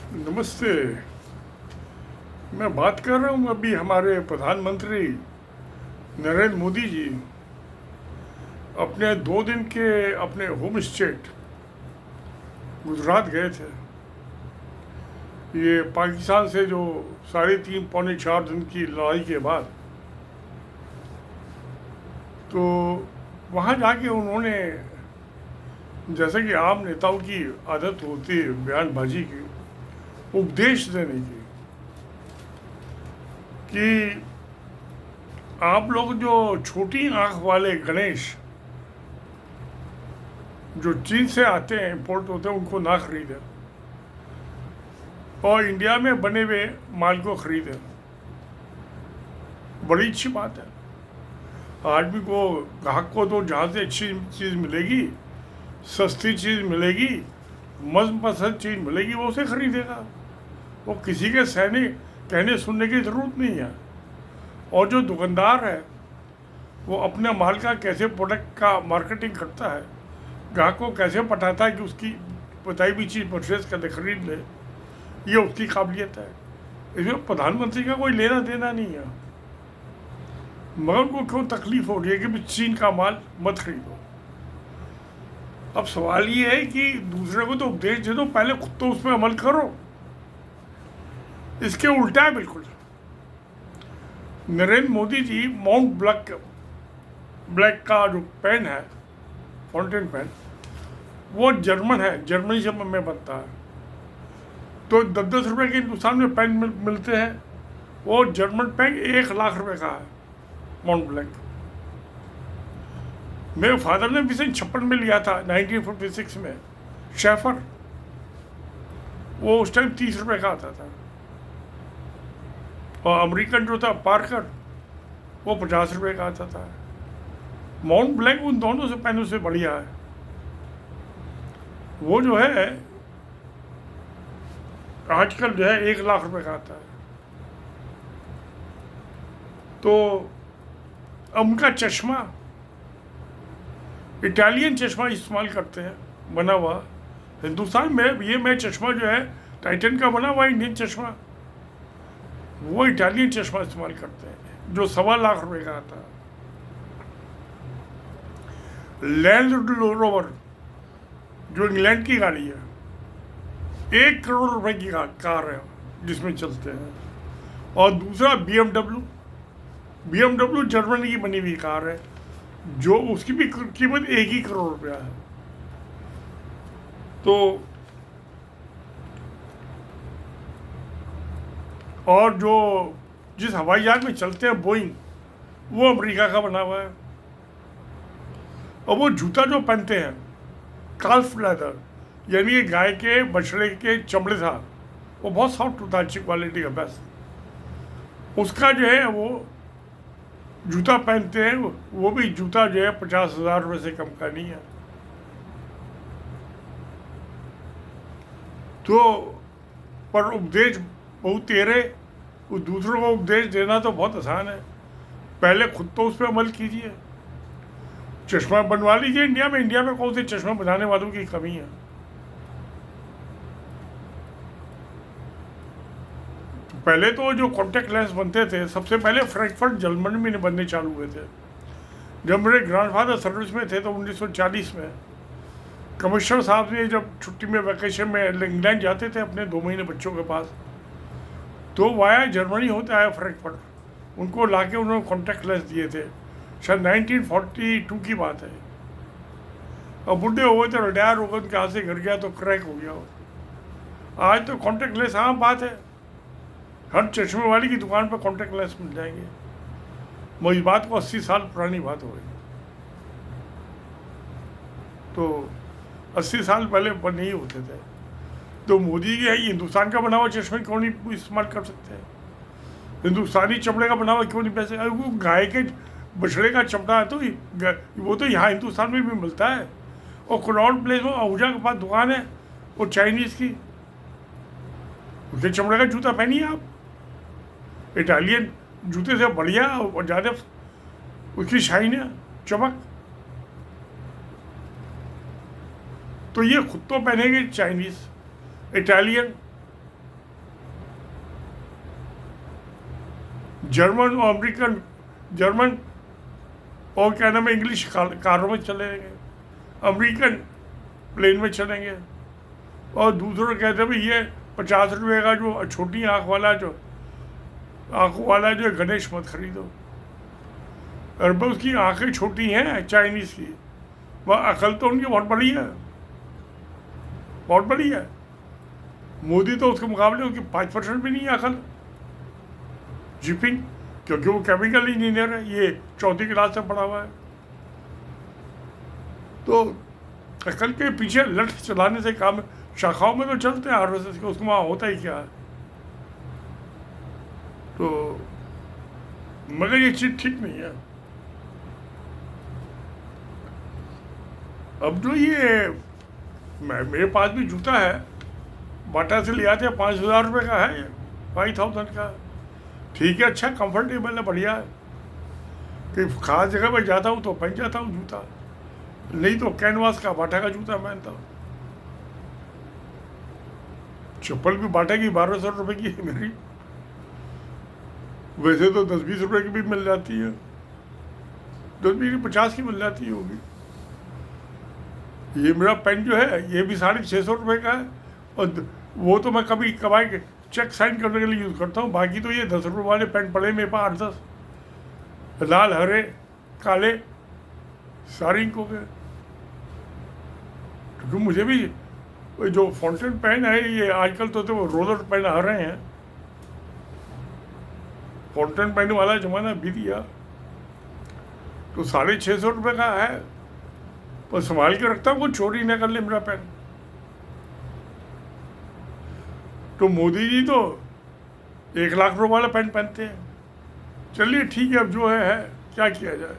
नमस्ते। मैं बात कर रहा हूँ अभी हमारे प्रधानमंत्री नरेंद्र मोदी जी अपने 2 दिन के अपने होम स्टेट गुजरात गए थे। ये पाकिस्तान से जो 3.5 पौने 4 दिन की लड़ाई के बाद तो वहाँ जाके उन्होंने, जैसे कि आम नेताओं की आदत होती है बयानबाजी की, उपदेश देने की कि आप लोग जो छोटी आंख वाले गणेश जो चीन से आते हैं, इम्पोर्ट होते हैं, उनको ना खरीदें और इंडिया में बने हुए माल को खरीदें। बड़ी अच्छी बात है। आदमी को, ग्राहक को तो जहाँ से अच्छी चीज़ मिलेगी, सस्ती चीज़ मिलेगी, मनपसंद चीज़ मिलेगी, वो उसे खरीदेगा। वो किसी के कहने सुनने की ज़रूरत नहीं है। और जो दुकानदार है वो अपने माल का कैसे प्रोडक्ट का मार्केटिंग करता है, ग्राहक को कैसे पटाता है कि उसकी बताई हुई चीज़ परचेज करके खरीद ले, ये उसकी काबिलियत है। इसमें प्रधानमंत्री का कोई लेना देना नहीं है। मगर उनको क्यों तकलीफ हो रही है कि चीन का माल मत खरीदो। अब सवाल ये है कि दूसरे को तो उपदेश दे दो, पहले खुद तो उस पर अमल करो। इसके उल्टा है बिल्कुल। नरेंद्र मोदी जी माउंट ब्लैक का जो पेन है, फाउंटेन पेन, वो जर्मन है, जर्मनी से में बनता है। तो 10-10 रुपए के हिंदुस्तान में पेन मिलते हैं। वो जर्मन पेन 1 लाख रुपए का है, माउंट ब्लैक। मेरे फादर ने भी 56 में लिया था, 1946 में, शेफर। वो उस टाइम 30 रुपए का आता था। और अमेरिकन जो था पार्कर, वो 50 रुपए का आता था। माउंट ब्लैक उन दोनों से पेनों से बढ़िया है। वो जो है आजकल जो है 1 लाख रुपए का आता है। तो उनका चश्मा इटालियन चश्मा इस्तेमाल करते हैं, बना हुआ। हिंदुस्तान में ये मैं चश्मा जो है टाइटन का बना हुआ इंडियन चश्मा, वो इटालियन चश्मा इस्तेमाल करते हैं जो 1.25 लाख का आता है। लैंड रोवर जो इंग्लैंड की गाड़ी है, 1 करोड़ रुपए की कार है जिसमें चलते हैं। और दूसरा BMW जर्मनी की बनी हुई कार है, जो उसकी भी कीमत 1 ही करोड़ रुपया है। तो और जो जिस हवाई जहाज में चलते हैं बोइंग, वो अमेरिका का बना हुआ है। और वो जूता जो पहनते हैं काल्फ लेदर, यानी गाय के बछड़े के चमड़े था, वो बहुत सॉफ्ट होता है, अच्छी क्वालिटी का, बेस्ट। उसका जो है वो जूता पहनते हैं। वो भी जूता जो है 50,000 रुपये से कम का नहीं है। तो पर उपदेश बहुत तेरे, दूसरों को उपदेश देना तो बहुत आसान है। पहले खुद तो उस पर अमल कीजिए। चश्मा बनवा लीजिए इंडिया में। इंडिया में कौन से चश्मा बनाने वालों की कमी है? तो पहले तो जो कॉन्टेक्ट लेंस बनते थे, सबसे पहले फ्रैंकफर्ट जर्मनी में बनने चालू हुए थे। जब मेरे ग्रैंडफादर सर्विस में थे तो 1940 में कमिश्नर साहब ने जब छुट्टी में, वैकेशन में इंग्लैंड जाते थे अपने 2 महीने बच्चों के पास, तो वाया जर्मनी होता है फ्रैंकफर्ट, उनको लाके उन्होंने कॉन्टेक्ट लेंस दिए थे। शायद 1942 की बात है। और बुढ़े हो गए तो रिटायर हो गए, उनके हाथ से गिर गया तो क्रैक हो गया। आज तो कॉन्टेक्ट लेंस आम बात है। हर चश्मे वाली की दुकान पर कॉन्टेक्ट लेंस मिल जाएंगे। वो इस बात को 80 साल पुरानी बात हो गई। तो 80 साल पहले नहीं होते थे। तो मोदी जी है, हिंदुस्तान का बना हुआ चश्मे क्यों नहीं इस्तेमाल कर सकते हैं? हिंदुस्तानी चमड़े का बना हुआ क्यों नहीं पैसे? वो गाय के बछड़े का चमड़ा है, तो वो तो यहाँ हिंदुस्तान में भी मिलता है। और कनॉट प्लेस में आहूजा के पास दुकान है, वो चाइनीज़ की, उसके चमड़े का जूता पहनिए आप। इटालियन जूते से बढ़िया और ज़्यादा उसकी शाइन है, चमक। तो ये खुद तो पहनेंगे चाइनीज़, इटालियन, जर्मन और अमेरिकन, जर्मन और क्या नाम है, इंग्लिश कारों में चलेंगे, अमेरिकन प्लेन में चलेंगे। और दूसरों कहते हैं भाई ये 50 रुपये का जो छोटी आँखों वाला जो गणेश मत खरीदो। और बस उसकी आँखें छोटी हैं चाइनीज़ की, वह अकल तो उनकी बहुत बड़ी है, बहुत बड़ी है। मोदी तो उसके मुकाबले उसकी 5% भी नहीं है अकल। जिपिंग, क्योंकि वो केमिकल इंजीनियर है, ये 4th क्लास से पढ़ा हुआ है। तो अकल के पीछे लठ चलाने से काम, शाखाओं में तो चलते हैं आरएसएस के, उसको वहाँ होता ही क्या है। तो मगर ये चीज़ ठीक नहीं है। अब जो ये मेरे पास भी जूता है, बाटा से ले आते हैं, 5,000 रुपये का है, 5,000 का। ठीक है, अच्छा कंफर्टेबल है, बढ़िया है। कहीं खास जगह पर जाता हूँ तो पहन जाता हूँ जूता, नहीं तो कैनवास का बाटा का जूता पहनता हूँ। चप्पल भी बाटा की 1,200 रुपये की है मेरी, वैसे तो 10-20 रुपये की भी मिल जाती है, 10-20-50 की मिल जाती होगी। ये मेरा पेन जो है ये भी 650 रुपये का है, और वो तो मैं कभी कभाई चेक साइन करने के लिए यूज़ करता हूँ। बाकी तो ये 10 रुपये वाले पेन पड़े मेरे पास 8-10, लाल, हरे, काले, सारे इंकों के। क्योंकि मुझे भी जो फाउंटेन पेन है, ये आजकल तो वो रोलर पेन आ रहे हैं, फाउंटेन पेन वाला ज़माना बीत गया। तो 650 रुपये का है, पर संभाल के रखता हूँ, वो चोरी न कर ले मेरा पेन। तो मोदी जी तो 1 लाख रुपये वाला पेन पहनते हैं। चलिए ठीक है, अब जो है क्या किया जाए।